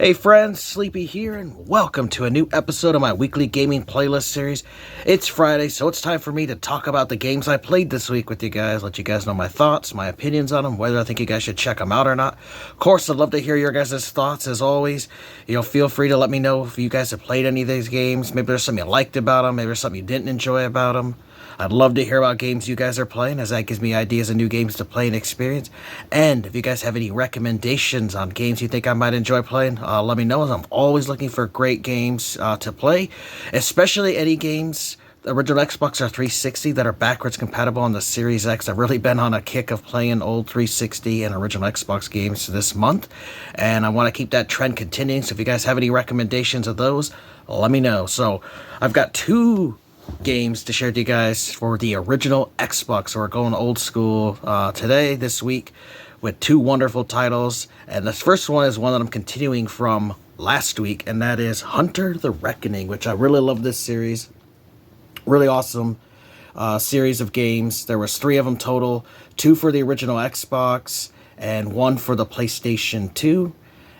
Hey friends, Sleepy here, and welcome to a new episode of my weekly gaming playlist series. It's Friday, so it's time for me to talk about the games I played this week with you guys, let you guys know my thoughts, my opinions on them, whether I think you guys should check them out or not. Of course, I'd love to hear your guys' thoughts, as always. Feel free to let me know if you guys have played any of these games. Maybe there's something you liked about them, maybe there's something you didn't enjoy about them. I'd love to hear about games you guys are playing, as that gives me ideas of new games to play and experience. And if you guys have any recommendations on games you think I might enjoy playing, let me know, as I'm always looking for great games to play, especially any games, the original Xbox or 360, that are backwards compatible on the Series X. I've really been on a kick of playing old 360 and original Xbox games this month, and I want to keep that trend continuing, so if you guys have any recommendations of those, let me know. So, I've got two games to share with you guys for the original Xbox. So we're going old school this week, with two wonderful titles. And the first one is one that I'm continuing from last week, and that is Hunter the Reckoning, which I really love this series. Really awesome series of games. There was 3 of them total, 2 for the original Xbox and 1 for the PlayStation 2.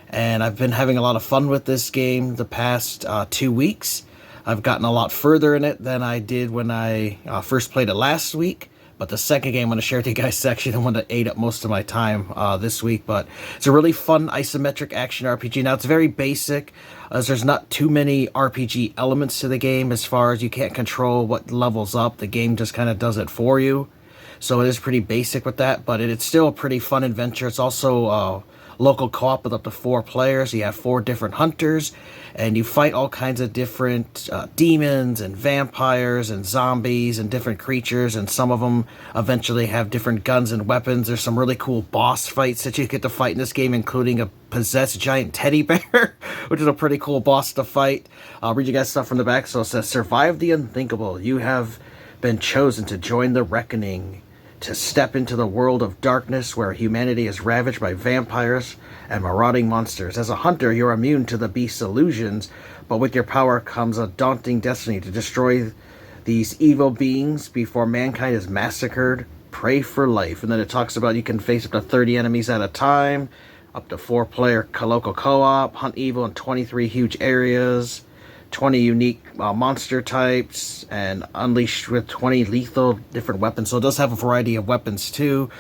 And I've been having a lot of fun with this game the past 2 weeks. I've gotten a lot further in it than I did when I first played it last week. But the second game I'm going to share with you guys is actually the one that ate up most of my time this week. But it's a really fun isometric action RPG. Now, it's very basic, as there's not too many RPG elements to the game, as far as you can't control what levels up. The game just kind of does it for you. So it is pretty basic with that, but it's still a pretty fun adventure. It's also local co-op with up to 4 players. You have 4 different hunters, and you fight all kinds of different demons and vampires and zombies and different creatures, and some of them eventually have different guns and weapons. There's some really cool boss fights that you get to fight in this game, including a possessed giant teddy bear, which is a pretty cool boss to fight. I'll read you guys stuff from the back. So it says, survive the unthinkable. You have been chosen to join the reckoning, to step into the world of darkness where humanity is ravaged by vampires and marauding monsters. As a hunter, you're immune to the beast's illusions, but with your power comes a daunting destiny to destroy these evil beings before mankind is massacred. Pray for life. And then it talks about you can face up to 30 enemies at a time, up to 4-player local co-op, hunt evil in 23 huge areas, 20 unique monster types, and unleashed with 20 lethal different weapons. So it does have a variety of weapons too,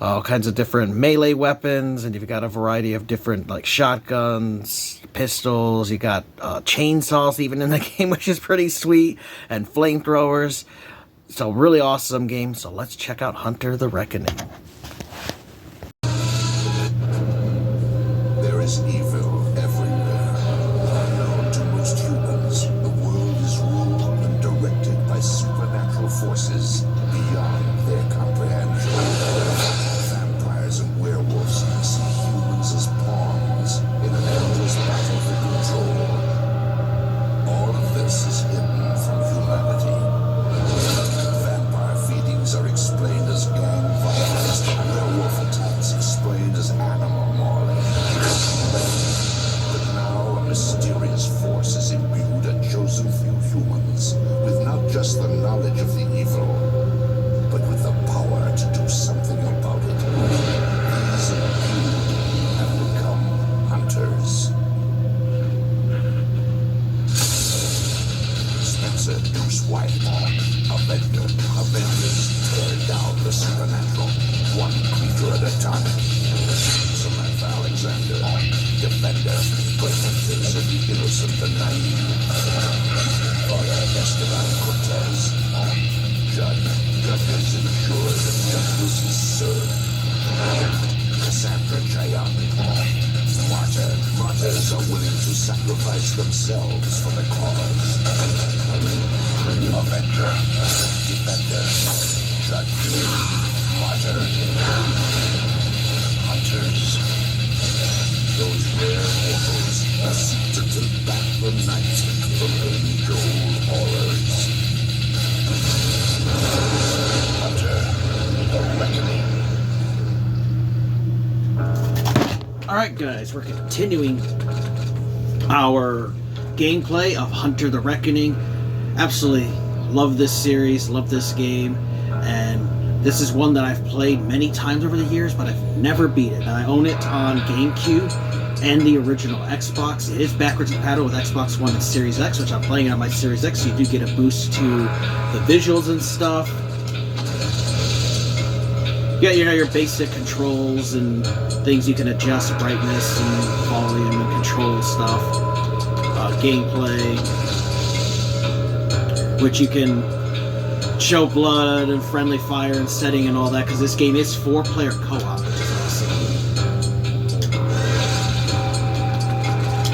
all kinds of different melee weapons, and you've got a variety of different like shotguns, pistols. You got chainsaws even in the game, which is pretty sweet, and flamethrowers. So really awesome game. So let's check out Hunter the Reckoning. There is evil everywhere. Unknown to most humans, the world is ruled and directed by supernatural forces beyond their comprehension. Vampires and werewolves see humans as pawns in an endless battle for control. All of this is hidden from humanity. Vampire feedings are explained as gang violence, werewolf attacks explained as animal mauling. But now a mysterious force has imbued a chosen few humans with not just the knowledge of the evil, but with the power to do something about it. These imbued have become hunters. Spencer Deuce Whitemore, Avenger. Avengers tear down the supernatural, one creature at a time. Samantha Alexander, Defender, protectors of the innocent and naive. Father Esteban Cortez, judges ensure that justice is served. Cassandra Chayan, martyrs are willing to sacrifice themselves for the cause. Avenger, Defender, Judge, Martyr, Hunters. Those rare mortals who seek to take back the night from age-old horrors. Hunter, the Reckoning. Alright guys, we're continuing our gameplay of Hunter the Reckoning. Absolutely love this series, love this game, and this is one that I've played many times over the years, but I've never beat it. And I own it on GameCube, and the original Xbox. It is backwards compatible with Xbox One and Series X, which I'm playing on my Series X, so you do get a boost to the visuals and stuff. You got your basic controls and things you can adjust, brightness and volume and control stuff. Gameplay, which you can show blood and friendly fire and setting and all that, because this game is 4-player co-op, which is awesome.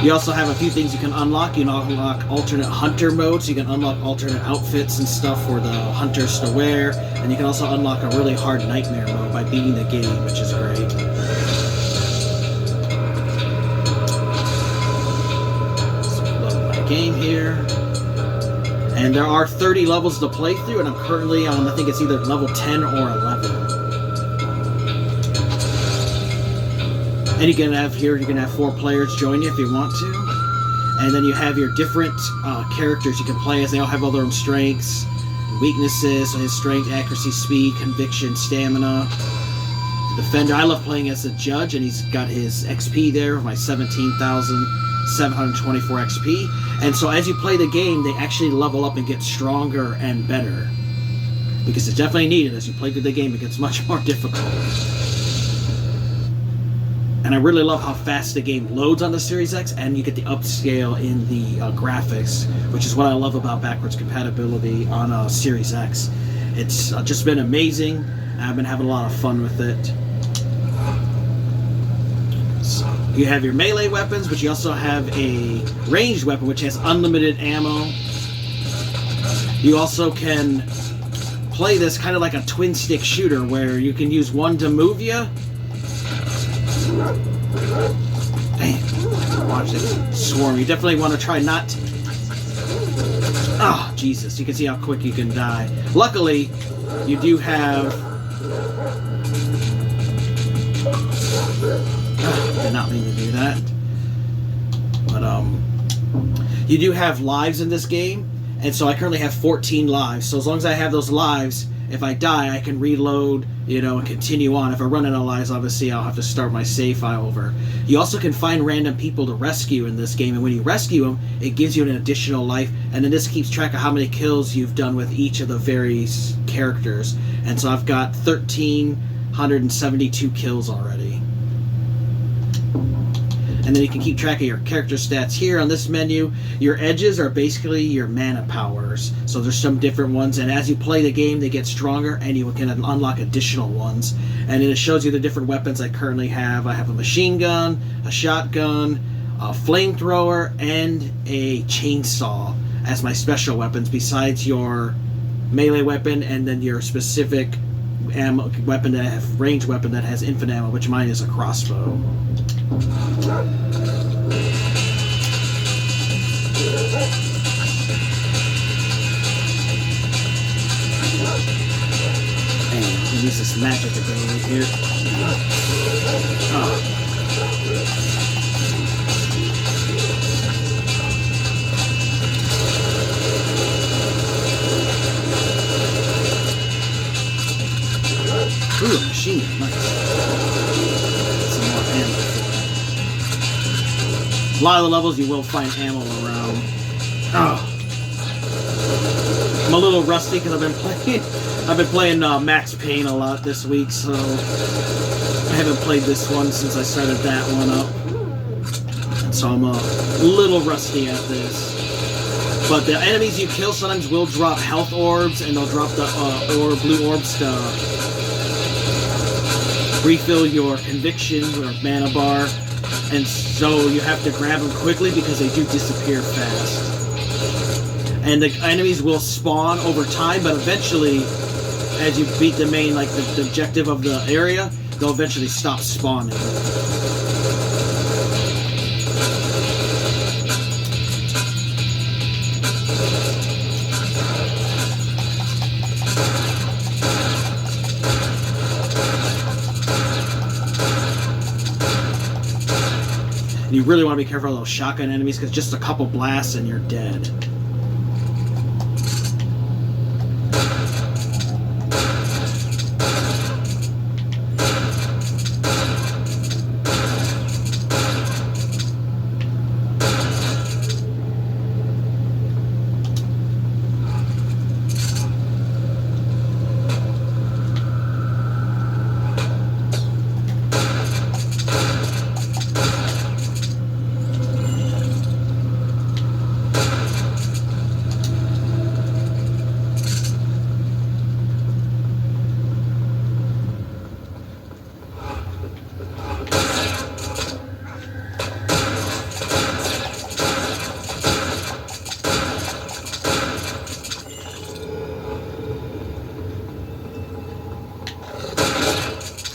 You also have a few things you can unlock. You can unlock alternate hunter mode, so you can unlock alternate outfits and stuff for the hunters to wear, and you can also unlock a really hard nightmare mode by beating the game, which is great. So load my game here. And there are 30 levels to play through, and I'm currently on, I think it's either level 10 or 11. And you can have 4 players join you if you want to. And then you have your different characters you can play as. They all have all their own strengths, weaknesses. So his strength, accuracy, speed, conviction, stamina. The defender, I love playing as a judge, and he's got his XP there, my 17,724 XP. And so as you play the game, they actually level up and get stronger and better. Because it's definitely needed. As you play through the game, it gets much more difficult. And I really love how fast the game loads on the Series X, and you get the upscale in the graphics, which is what I love about backwards compatibility on Series X. It's just been amazing. I've been having a lot of fun with it. So you have your melee weapons, but you also have a ranged weapon, which has unlimited ammo. You also can play this kind of like a twin-stick shooter, where you can use one to move you. Damn, watch this swarm. You definitely want to try not... Oh, Jesus. You can see how quick you can die. Luckily, you do have... Did not mean to do that. But, you do have lives in this game, and so I currently have 14 lives. So as long as I have those lives, if I die, I can reload, and continue on. If I run out of lives, obviously, I'll have to start my save file over. You also can find random people to rescue in this game, and when you rescue them, it gives you an additional life, and then this keeps track of how many kills you've done with each of the various characters. And so I've got 1,372 kills already. And then you can keep track of your character stats here on this menu. Your edges are basically your mana powers. So there's some different ones, and as you play the game, they get stronger, and you can unlock additional ones. And then it shows you the different weapons I currently have. I have a machine gun, a shotgun, a flamethrower, and a chainsaw as my special weapons, besides your melee weapon and then your specific ammo weapon that have ranged weapon that has infinite ammo, which mine is a crossbow. And we use this magic ability here. Oh. Ooh, machine gun, nice. Some more ammo. A lot of the levels you will find ammo around. Oh. I'm a little rusty because I've been playing Max Payne a lot this week, so I haven't played this one since I started that one up. And so I'm a little rusty at this. But the enemies you kill sometimes will drop health orbs, and they'll drop the blue orbs to refill your conviction or mana bar, and so you have to grab them quickly because they do disappear fast. And the enemies will spawn over time, but eventually, as you beat the main, like the objective of the area, they'll eventually stop spawning. You really want to be careful of those shotgun enemies, because just a couple blasts and you're dead.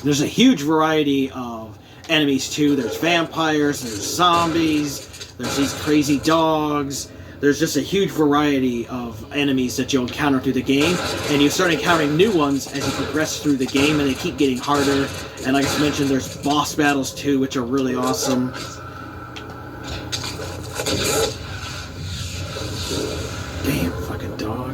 There's a huge variety of enemies too. There's vampires, there's zombies, there's these crazy dogs. There's just a huge variety of enemies that you'll encounter through the game, and you start encountering new ones as you progress through the game, and they keep getting harder. And like I mentioned, there's boss battles too, which are really awesome. Damn, fucking dog.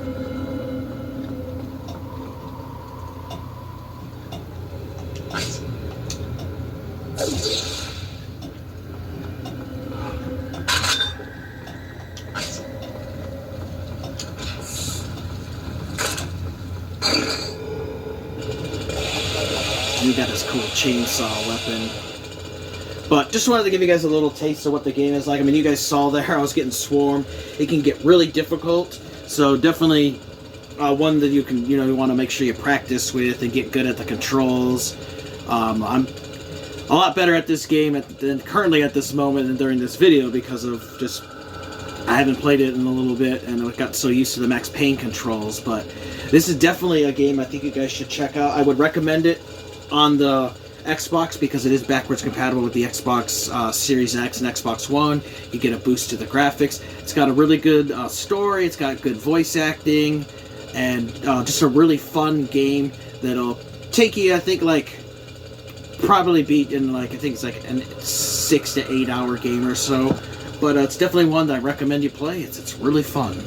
You got this cool chainsaw weapon. But just wanted to give you guys a little taste of what the game is like. I mean, you guys saw there, I was getting swarmed. It can get really difficult, so definitely one that you can, you want to make sure you practice with and get good at the controls. I'm a lot better at this game than currently at this moment and during this video because of just I haven't played it in a little bit and I got so used to the Max Payne controls. But this is definitely a game I think you guys should check out. I would recommend it on the Xbox because it is backwards compatible with the Xbox Series X and Xbox One. You get a boost to the graphics. It's got a really good story. It's got good voice acting and just a really fun game that'll take you, I think, like probably beat in like I think it's like a 6 to 8 hour game or so. But it's definitely one that I recommend you play. It's really fun.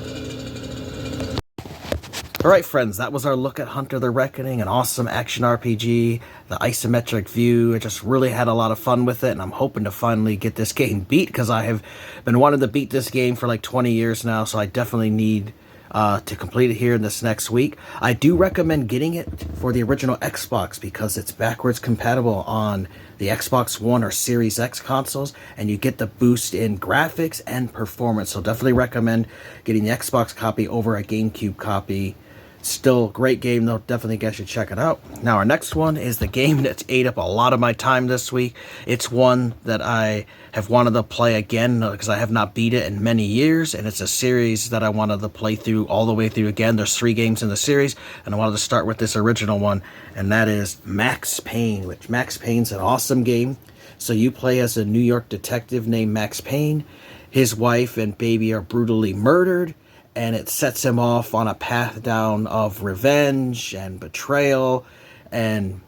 Alright friends, that was our look at Hunter the Reckoning, an awesome action RPG, the isometric view. I just really had a lot of fun with it, and I'm hoping to finally get this game beat, because I have been wanting to beat this game for like 20 years now, so I definitely need to complete it here in this next week. I do recommend getting it for the original Xbox, because it's backwards compatible on the Xbox One or Series X consoles, and you get the boost in graphics and performance, so definitely recommend getting the Xbox copy over a GameCube copy. Still great game though, definitely guys should check it out. Now our next one is the game that's ate up a lot of my time this week. It's one that I have wanted to play again because I have not beat it in many years, and it's a series that I wanted to play through all the way through again. There's 3 games in the series, and I wanted to start with this original one, and that is Max Payne, which Max Payne's an awesome game. So you play as a New York detective named Max Payne. His wife and baby are brutally murdered, and it sets him off on a path down of revenge and betrayal, and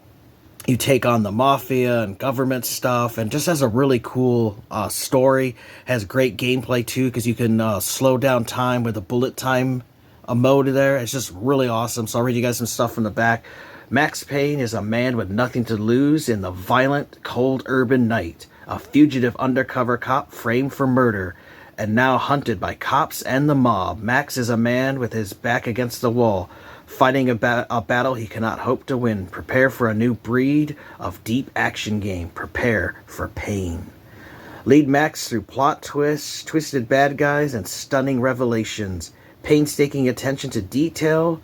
you take on the mafia and government stuff, and just has a really cool story. Has great gameplay too, because you can slow down time with a bullet time mode there. It's just really awesome. So I'll read you guys some stuff from the back. Max Payne is a man with nothing to lose in the violent, cold urban night. A fugitive undercover cop framed for murder, and now hunted by cops and the mob. Max is a man with his back against the wall, fighting a battle he cannot hope to win. Prepare for a new breed of deep action game. Prepare for pain. Lead Max through plot twists, twisted bad guys, and stunning revelations. Painstaking attention to detail.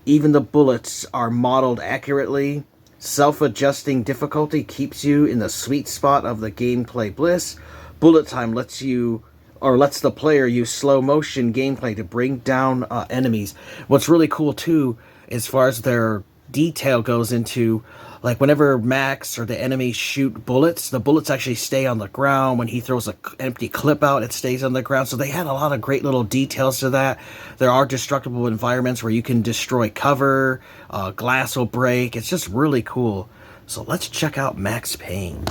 Even the bullets are modeled accurately. Self-adjusting difficulty keeps you in the sweet spot of the gameplay bliss. Bullet time lets the player use slow motion gameplay to bring down enemies. What's really cool too, as far as their detail goes into, like whenever Max or the enemy shoot bullets, the bullets actually stay on the ground. When he throws an empty clip out, it stays on the ground. So they had a lot of great little details to that. There are destructible environments where you can destroy cover, glass will break. It's just really cool. So let's check out Max Payne.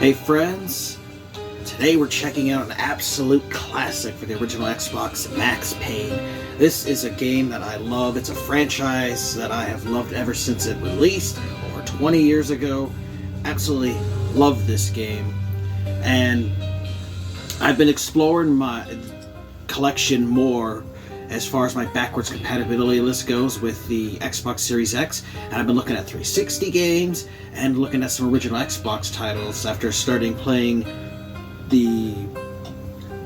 Hey friends, today we're checking out an absolute classic for the original Xbox, Max Payne. This is a game that I love. It's a franchise that I have loved ever since it released over 20 years ago. Absolutely love this game. And I've been exploring my collection more as far as my backwards compatibility list goes with the Xbox Series X, and I've been looking at 360 games and looking at some original Xbox titles after starting playing the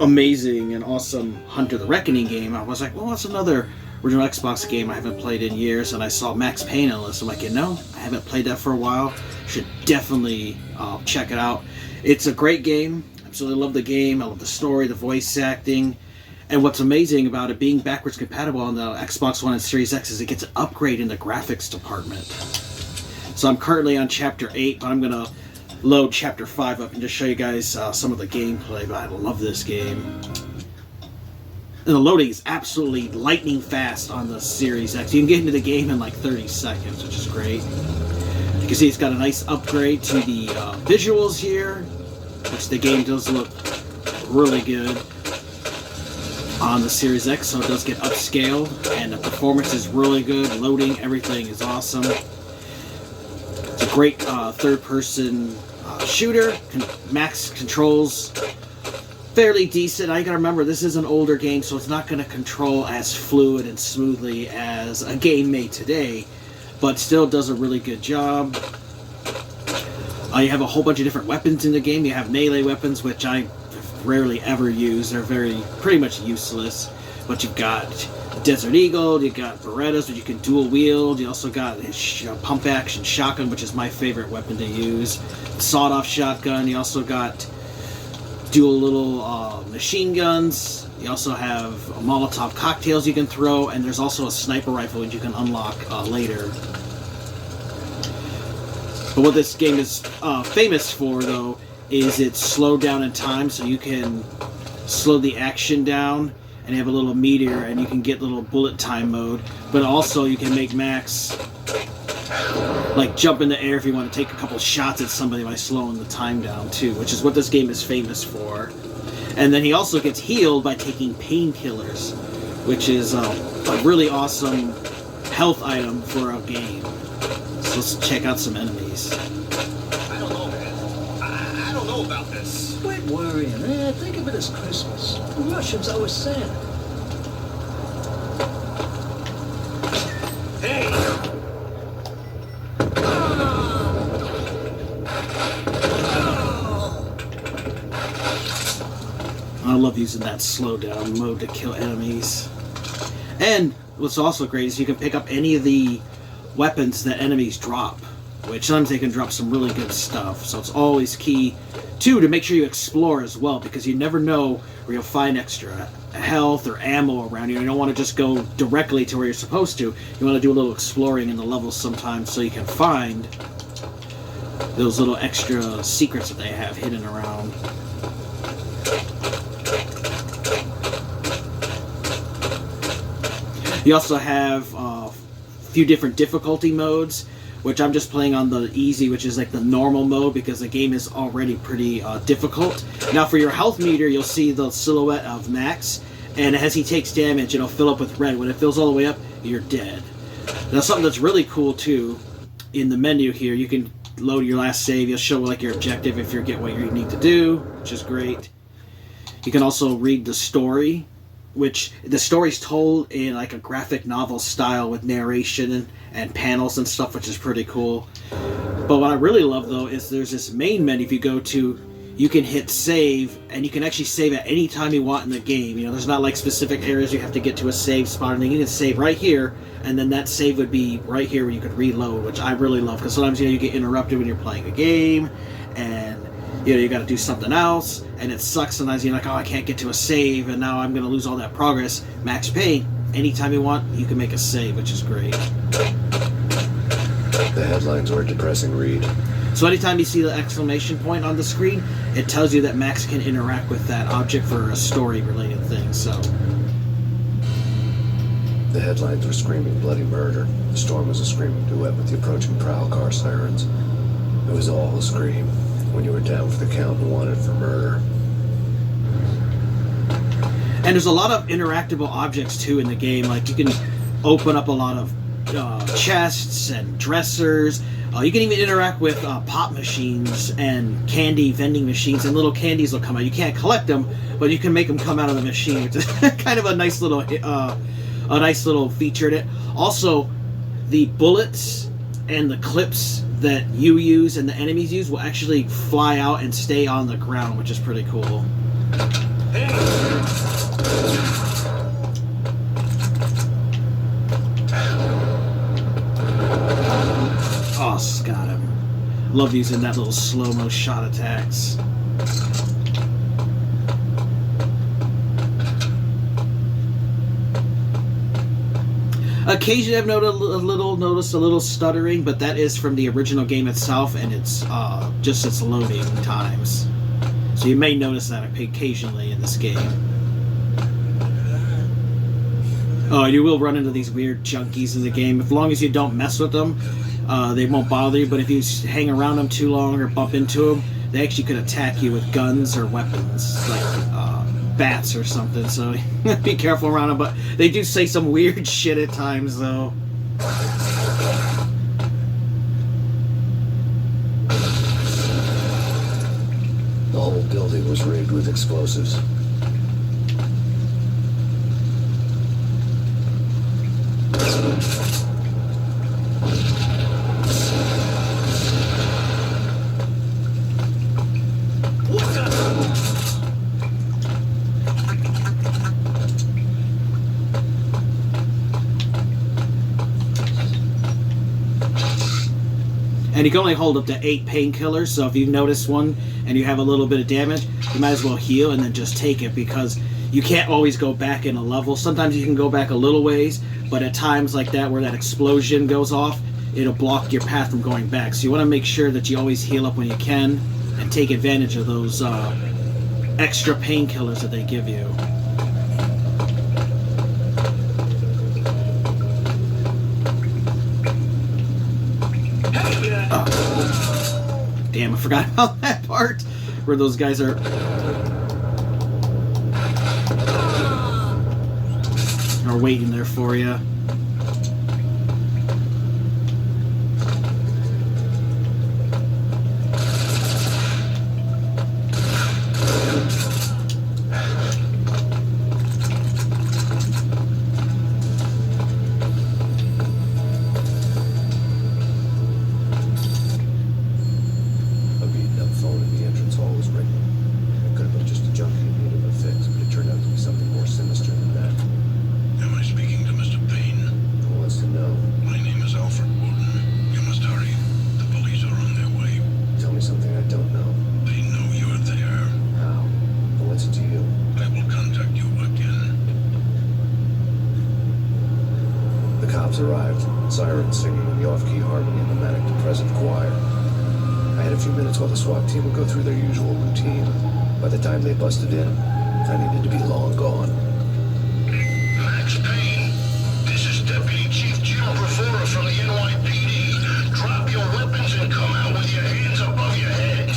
amazing and awesome Hunter the Reckoning game. I was like, well, what's another original Xbox game I haven't played in years? And I saw Max Payne on the list. I'm like, I haven't played that for a while. Should definitely check it out. It's a great game. Absolutely love the game. I love the story, the voice acting. And what's amazing about it being backwards compatible on the Xbox One and Series X is it gets an upgrade in the graphics department. So I'm currently on Chapter 8, but I'm going to load Chapter 5 up and just show you guys some of the gameplay. But I love this game. And the loading is absolutely lightning fast on the Series X. You can get into the game in like 30 seconds, which is great. You can see it's got a nice upgrade to the visuals here, which the game does look really good on the Series X, so it does get upscaled, and the performance is really good. Loading, everything is awesome. It's a great third-person shooter. Max controls fairly decent. I gotta remember, this is an older game, so it's not gonna control as fluid and smoothly as a game made today, but still does a really good job. You have a whole bunch of different weapons in the game. You have melee weapons, which I rarely ever use. They're pretty much useless. But you've got Desert Eagle, you've got Berettas, which you can dual wield. You also got this pump action shotgun, which is my favorite weapon to use. Sawed off shotgun. You also got dual little machine guns. You also have Molotov cocktails you can throw, and there's also a sniper rifle which you can unlock later. But what this game is famous for, though, is it's slowed down in time, so you can slow the action down, and you have a little meter, and you can get little bullet time mode. But also, you can make Max like jump in the air if you want to take a couple shots at somebody by slowing the time down too, which is what this game is famous for. And then he also gets healed by taking painkillers, which is a really awesome health item for a game. So let's check out some enemies. I don't know, man. I don't know about this. Quit worrying, man. Think of it as Christmas. The Russians owe us Santa. Hey! I love using that slow down mode to kill enemies. And what's also great is you can pick up any of the weapons that enemies drop, which sometimes they can drop some really good stuff. So it's always key to make sure you explore as well, because you never know where you'll find extra health or ammo around you. You don't want to just go directly to where you're supposed to. You want to do a little exploring in the levels sometimes so you can find those little extra secrets that they have hidden around. You also have a few different difficulty modes, which I'm just playing on the easy, which is like the normal mode, because the game is already pretty difficult. Now for your health meter, you'll see the silhouette of Max, and as he takes damage, it'll fill up with red. When it fills all the way up, you're dead. Now something that's really cool too, in the menu here, you can load your last save. You'll show like your objective if you get what you need to do, which is great. You can also read the story, which the story's told in like a graphic novel style with narration and panels and stuff, which is pretty cool. But what I really love though is there's this main menu. If you go to, you can hit save, and you can actually save at any time you want in the game. You know, there's not like specific areas you have to get to a save spot, and you can save right here, and then that save would be right here where you could reload, which I really love, because sometimes you get interrupted when you're playing a game, and you got to do something else, and it sucks. Sometimes you're like, oh, I can't get to a save, and now I'm going to lose all that progress. Max Payne, anytime you want, you can make a save, which is great. The headlines were a depressing read. So anytime you see the exclamation point on the screen, it tells you that Max can interact with that object for a story-related thing, so... The headlines were screaming bloody murder. The storm was a screaming duet with the approaching prowl car sirens. It was all a scream. when you were down for the count and wanted for murder. And there's a lot of interactable objects too in the game. Like you can open up a lot of chests and dressers. You can even interact with pop machines and candy vending machines, and little candies will come out. You can't collect them, but you can make them come out of the machine, which is kind of a nice little feature in it. Also, the bullets and the clips that you use and the enemies use will actually fly out and stay on the ground, which is pretty cool. Oh, got him. Love using that little slow-mo shot attacks. Occasionally I've noticed a little stuttering, but that is from the original game itself, and it's just its loading times. So you may notice that occasionally in this game. Oh, you will run into these weird junkies in the game. As long as you don't mess with them, they won't bother you, but if you hang around them too long or bump into them, they actually could attack you with guns or weapons, like bats or something, so be careful around them, but they do say some weird shit at times, though. The whole building was rigged with explosives. And you can only hold up to 8 painkillers, so if you notice one and you have a little bit of damage, you might as well heal and then just take it, because you can't always go back in a level. Sometimes you can go back a little ways, but at times like that where that explosion goes off, it'll block your path from going back. So you want to make sure that you always heal up when you can and take advantage of those extra painkillers that they give you. Damn, I forgot about that part where those guys are waiting there for you. Arrived, sirens singing in the off-key harmony of a manic-depressive choir. I had a few minutes while the SWAT team would go through their usual routine. By the time they busted in, I needed to be long gone. Max Payne, this is Deputy Chief Jim Bravura from the NYPD. Drop your weapons and come out with your hands above your head.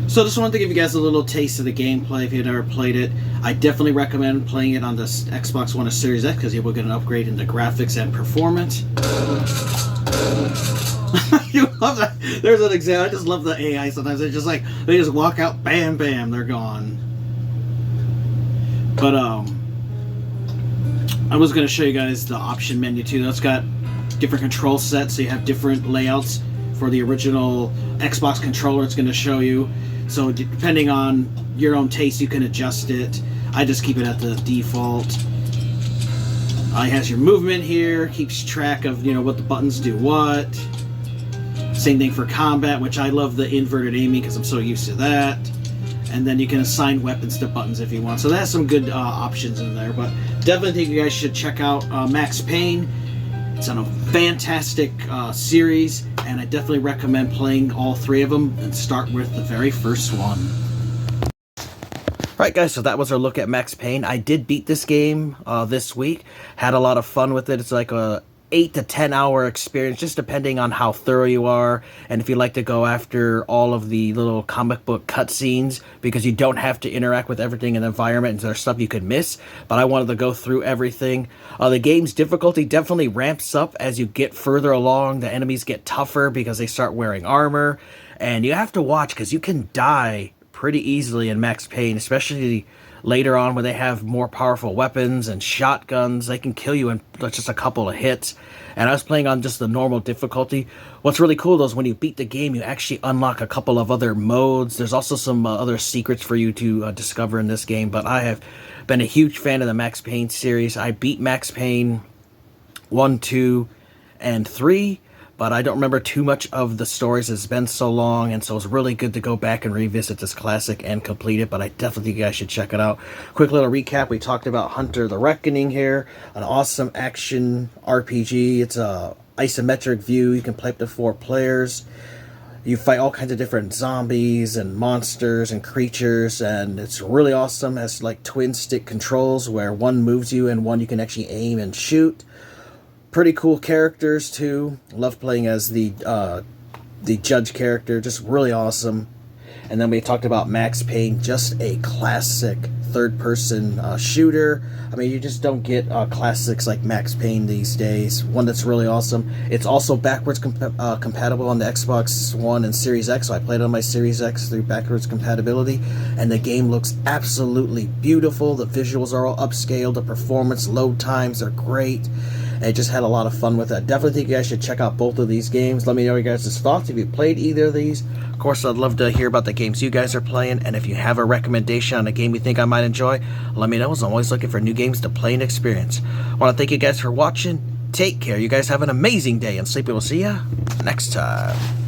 So just wanted to give you guys a little taste of the gameplay if you've never played it. I definitely recommend playing it on the Xbox One or Series X because you will get an upgrade in the graphics and performance. You love that. There's an example. I just love the AI sometimes. They're just like, they just walk out, bam, bam, they're gone. But, I was going to show you guys the option menu too. It's got different control sets, so you have different layouts for the original Xbox controller. It's going to show you. So depending on your own taste, you can adjust it. I just keep it at the default. It has your movement here, keeps track of, you know, what the buttons do what. Same thing for combat, which I love the inverted aiming because I'm so used to that. And then you can assign weapons to buttons if you want. So that has some good options in there. But definitely think you guys should check out Max Payne. It's on a fantastic series, and I definitely recommend playing all three of them and start with the very first one. Alright guys, so that was our look at Max Payne. I did beat this game this week. Had a lot of fun with it. It's like a 8 to 10 hour experience, just depending on how thorough you are, and if you like to go after all of the little comic book cutscenes, because you don't have to interact with everything in the environment, and there's stuff you could miss, but I wanted to go through everything. The game's difficulty definitely ramps up as you get further along. The enemies get tougher because they start wearing armor, and you have to watch because you can die pretty easily in Max Payne, especially later on when they have more powerful weapons and shotguns. They can kill you in just a couple of hits. And I was playing on just the normal difficulty. What's really cool though is when you beat the game, you actually unlock a couple of other modes. There's also some other secrets for you to discover in this game. But I have been a huge fan of the Max Payne series. I beat Max Payne 1, 2, and 3. But I don't remember too much of the stories. It's been so long, and so it's really good to go back and revisit this classic and complete it, but I definitely think you guys should check it out. Quick little recap. We talked about Hunter the Reckoning here, an awesome action RPG. It's a isometric view. You can play up to 4 players. You fight all kinds of different zombies and monsters and creatures, and it's really awesome. It has like twin stick controls where one moves you and one you can actually aim and shoot. Pretty cool characters too. Love playing as the judge character, just really awesome. And then we talked about Max Payne, just a classic third-person shooter. I mean, you just don't get classics like Max Payne these days. One that's really awesome. It's also backwards compatible on the Xbox One and Series X, so I played on my Series X through backwards compatibility, and the game looks absolutely beautiful. The visuals are all upscaled. The performance load times are great. I just had a lot of fun with it. I definitely think you guys should check out both of these games. Let me know your guys' thoughts if you played either of these. Of course, I'd love to hear about the games you guys are playing, and if you have a recommendation on a game you think I might enjoy, let me know, as I'm always looking for new games to play and experience. I want to thank you guys for watching. Take care. You guys have an amazing day, and Sleepy will see ya next time.